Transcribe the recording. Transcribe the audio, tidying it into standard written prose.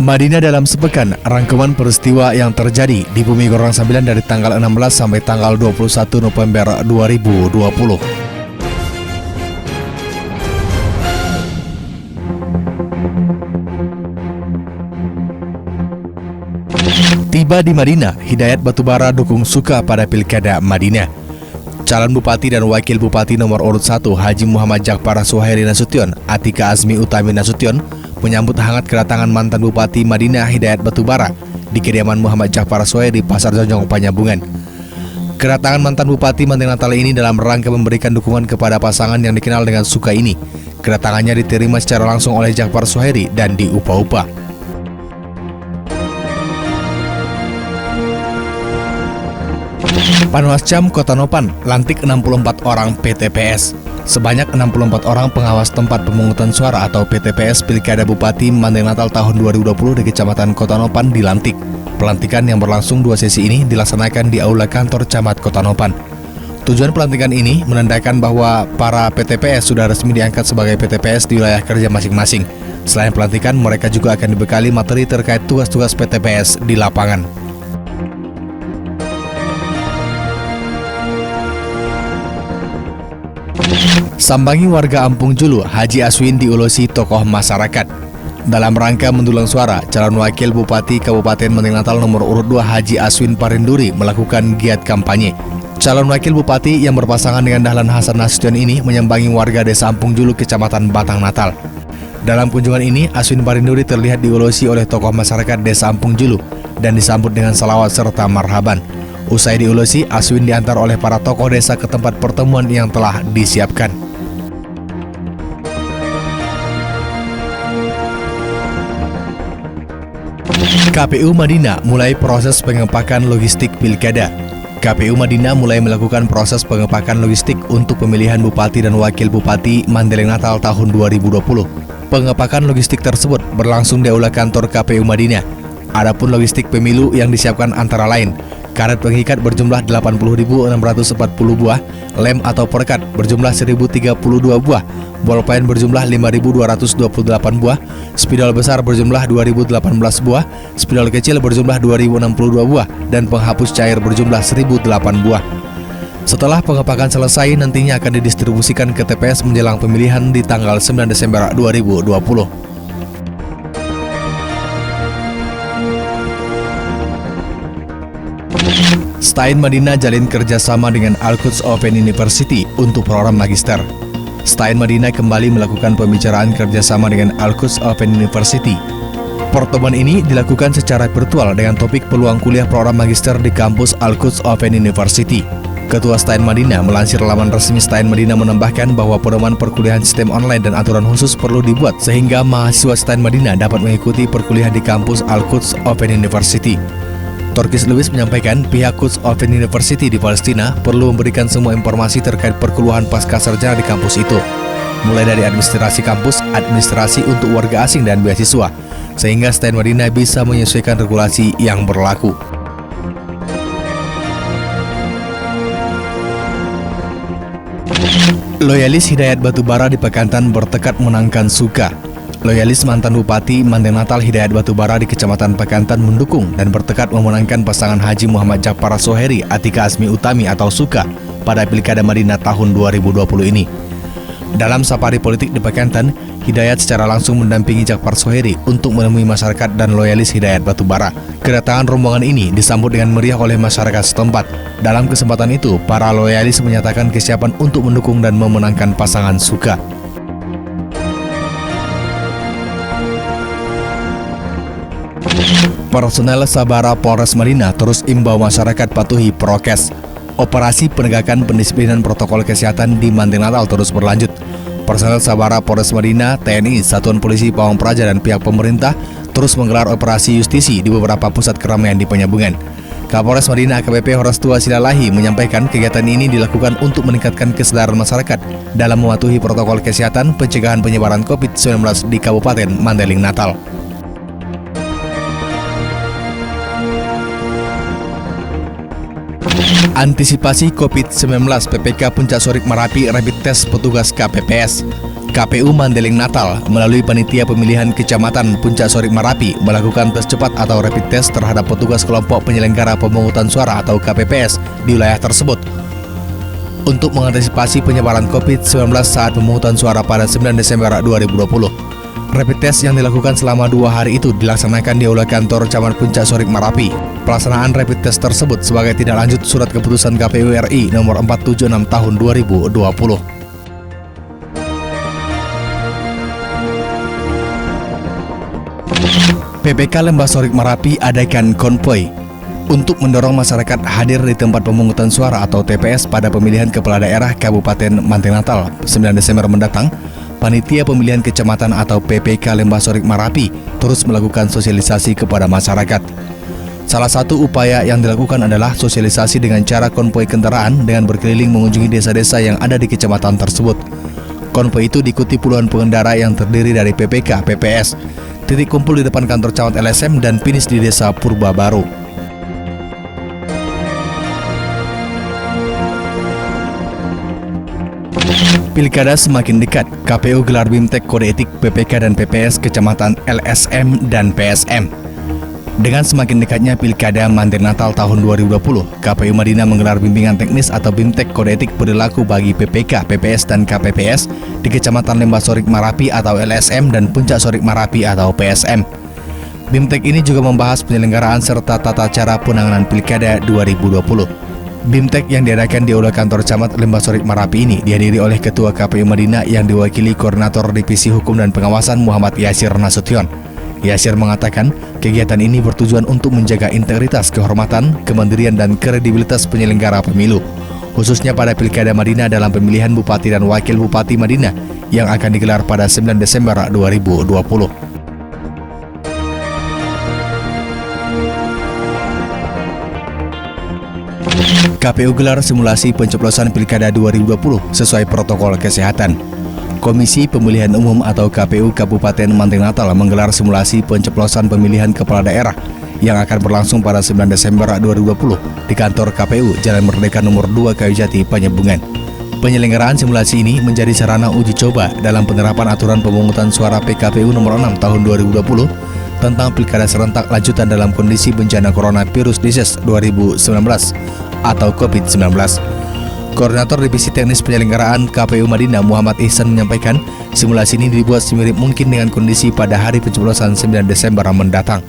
Madinah dalam sepekan, rangkuman peristiwa yang terjadi di Bumi Gorong Sembilan dari tanggal 16 sampai tanggal 21 November 2020. Tiba di Madinah, Hidayat Batubara dukung suka pada Pilkada Madinah. Calon Bupati dan Wakil Bupati nomor urut 1 Haji Muhammad Jakpar Suhairi Nasution, Atika Azmi Utami Nasution menyambut hangat kedatangan mantan Bupati Madinah Hidayat Batubara di kediaman Muhammad Jakpar Suhairi di Pasar Jonjong Panyambungan. Kedatangan mantan Bupati Madinah Natal ini dalam rangka memberikan dukungan kepada pasangan yang dikenal dengan suka ini. Kedatangannya diterima secara langsung oleh Jakpar Suhairi dan diupa-upa. Panwascam Kota Nopan lantik 64 orang PTPS. Sebanyak 64 orang pengawas tempat pemungutan suara atau PTPS Pilkada Bupati Madinah Natal tahun 2020 di Kecamatan Kota Nopan dilantik. Pelantikan yang berlangsung 2 sesi ini dilaksanakan di Aula Kantor Camat Kota Nopan. Tujuan pelantikan ini menandakan bahwa para PTPS sudah resmi diangkat sebagai PTPS di wilayah kerja masing-masing. Selain pelantikan, mereka juga akan dibekali materi terkait tugas-tugas PTPS di lapangan. Sambangi warga Ampung Julu, Haji Aswin diulosi tokoh masyarakat. Dalam rangka mendulang suara, calon wakil Bupati Kabupaten Madinah Natal nomor urut 2 Haji Aswin Parinduri melakukan giat kampanye. Calon wakil Bupati yang berpasangan dengan Dahlan Hasan Nasution ini menyambangi warga desa Ampung Julu, Kecamatan Batang Natal. Dalam kunjungan ini, Aswin Parinduri terlihat diulosi oleh tokoh masyarakat desa Ampung Julu dan disambut dengan salawat serta marhaban. Usai diulosi, Aswin diantar oleh para tokoh desa ke tempat pertemuan yang telah disiapkan. KPU Madinah mulai proses pengepakan logistik pilkada. KPU Madinah mulai melakukan proses pengepakan logistik untuk pemilihan Bupati dan Wakil Bupati Mandailing Natal tahun 2020. Pengepakan logistik tersebut berlangsung di Aula Kantor KPU Madinah. Adapun logistik pemilu yang disiapkan antara lain karet pengikat berjumlah 80.640 buah, lem atau perekat berjumlah 1.032 buah, bolpen berjumlah 5.228 buah, spidol besar berjumlah 2.018 buah, spidol kecil berjumlah 2.062 buah, dan penghapus cair berjumlah 1.008 buah. Setelah pengepakan selesai, nantinya akan didistribusikan ke TPS menjelang pemilihan di tanggal 9 Desember 2020. Stain Madinah jalin kerjasama dengan Al-Quds Open University untuk program magister. Stain Madinah kembali melakukan pembicaraan kerjasama dengan Al-Quds Open University. Pertemuan ini dilakukan secara virtual dengan topik peluang kuliah program magister di kampus Al-Quds Open University. Ketua Stain Madinah melansir laman resmi Stain Madinah menambahkan bahwa pedoman perkuliahan sistem online dan aturan khusus perlu dibuat sehingga mahasiswa Stain Madinah dapat mengikuti perkuliahan di kampus Al-Quds Open University. Torkis Lewis menyampaikan pihak Quds Open University di Palestina perlu memberikan semua informasi terkait perkuliahan pasca sarjana di kampus itu, mulai dari administrasi kampus, administrasi untuk warga asing dan beasiswa, sehingga Stain Madinah bisa menyesuaikan regulasi yang berlaku. Loyalis Hidayat Batubara di Pakantan bertekad menangkan suka. Loyalis mantan Bupati Madinah Natal Hidayat Batubara di Kecamatan Pakantan mendukung dan bertekad memenangkan pasangan Haji Muhammad Jakpar Suhairi Atika Azmi Utami atau Suka pada Pilkada Madinah tahun 2020 ini. Dalam safari politik di Pakantan, Hidayat secara langsung mendampingi Jakpar Suhairi untuk menemui masyarakat dan loyalis Hidayat Batubara. Kedatangan rombongan ini disambut dengan meriah oleh masyarakat setempat. Dalam kesempatan itu, para loyalis menyatakan kesiapan untuk mendukung dan memenangkan pasangan Suka. Personel Sabara Polres Madinah terus imbau masyarakat patuhi prokes. Operasi penegakan pendisiplinan protokol kesehatan di Madinah Natal terus berlanjut. Personel Sabara Polres Madinah, TNI, Satuan Polisi Pawang Praja dan pihak pemerintah terus menggelar operasi justisi di beberapa pusat keramaian di Penyambungan. Kapolres Madinah AKBP Horestua Silalahi menyampaikan kegiatan ini dilakukan untuk meningkatkan kesadaran masyarakat dalam mematuhi protokol kesehatan pencegahan penyebaran COVID-19 di Kabupaten Mandailing Natal. Antisipasi COVID-19 PPK Puncak Sorik Merapi rapid test petugas KPPS. KPU Mandailing Natal melalui Panitia Pemilihan Kecamatan Puncak Sorik Marapi melakukan tes cepat atau rapid test terhadap petugas kelompok penyelenggara pemungutan suara atau KPPS di wilayah tersebut untuk mengantisipasi penyebaran COVID-19 saat pemungutan suara pada 9 Desember 2020. Rapid test yang dilakukan selama 2 hari itu dilaksanakan di Aula Kantor Camat Puncak Sorik Marapi. Pelaksanaan rapid test tersebut sebagai tindak lanjut Surat Keputusan KPU RI nomor 476 tahun 2020. PPK Lembah Sorik Marapi adakan konvoi untuk mendorong masyarakat hadir di tempat pemungutan suara atau TPS pada pemilihan kepala daerah Kabupaten Mandailing Natal 9 Desember mendatang. Panitia Pemilihan Kecamatan atau PPK Lembah Sorik Marapi terus melakukan sosialisasi kepada masyarakat. Salah satu upaya yang dilakukan adalah sosialisasi dengan cara konvoi kendaraan dengan berkeliling mengunjungi desa-desa yang ada di kecamatan tersebut. Konvoi itu diikuti puluhan pengendara yang terdiri dari PPK, PPS. Titik kumpul di depan kantor camat LSM dan finish di Desa Purba Baru. Pilkada semakin dekat, KPU gelar BIMTEK Kode Etik PPK dan PPS Kecamatan LSM dan PSM. Dengan semakin dekatnya Pilkada Mandailing Natal tahun 2020, KPU Madinah menggelar bimbingan teknis atau BIMTEK Kode Etik perilaku bagi PPK, PPS, dan KPPS di Kecamatan Lembah Sorik Marapi atau LSM dan Puncak Sorik Marapi atau PSM. BIMTEK ini juga membahas penyelenggaraan serta tata cara penanganan Pilkada 2020. BIMTEK yang diadakan di Aula Kantor Camat Lembah Sorik Marapi ini dihadiri oleh Ketua KPU Madinah yang diwakili Koordinator Divisi Hukum dan Pengawasan Muhammad Yasir Nasution. Yasir mengatakan kegiatan ini bertujuan untuk menjaga integritas, kehormatan, kemandirian, dan kredibilitas penyelenggara pemilu, khususnya pada Pilkada Madinah dalam pemilihan Bupati dan Wakil Bupati Madinah yang akan digelar pada 9 Desember 2020. KPU gelar simulasi pencoblosan Pilkada 2020 sesuai protokol kesehatan. Komisi Pemilihan Umum atau KPU Kabupaten Mandailing Natal menggelar simulasi pencoblosan pemilihan kepala daerah yang akan berlangsung pada 9 Desember 2020 di kantor KPU Jalan Merdeka nomor 2 Kayujati, Panjembungan. Penyelenggaraan simulasi ini menjadi sarana uji coba dalam penerapan aturan pemungutan suara PKPU nomor 6 tahun 2020 tentang pilkada serentak lanjutan dalam kondisi bencana coronavirus disease 2019 atau COVID-19. Koordinator Divisi Teknis Penyelenggaraan KPU Madinah Muhammad Ihsan menyampaikan simulasi ini dibuat semirip mungkin dengan kondisi pada hari pencoblosan 9 Desember mendatang.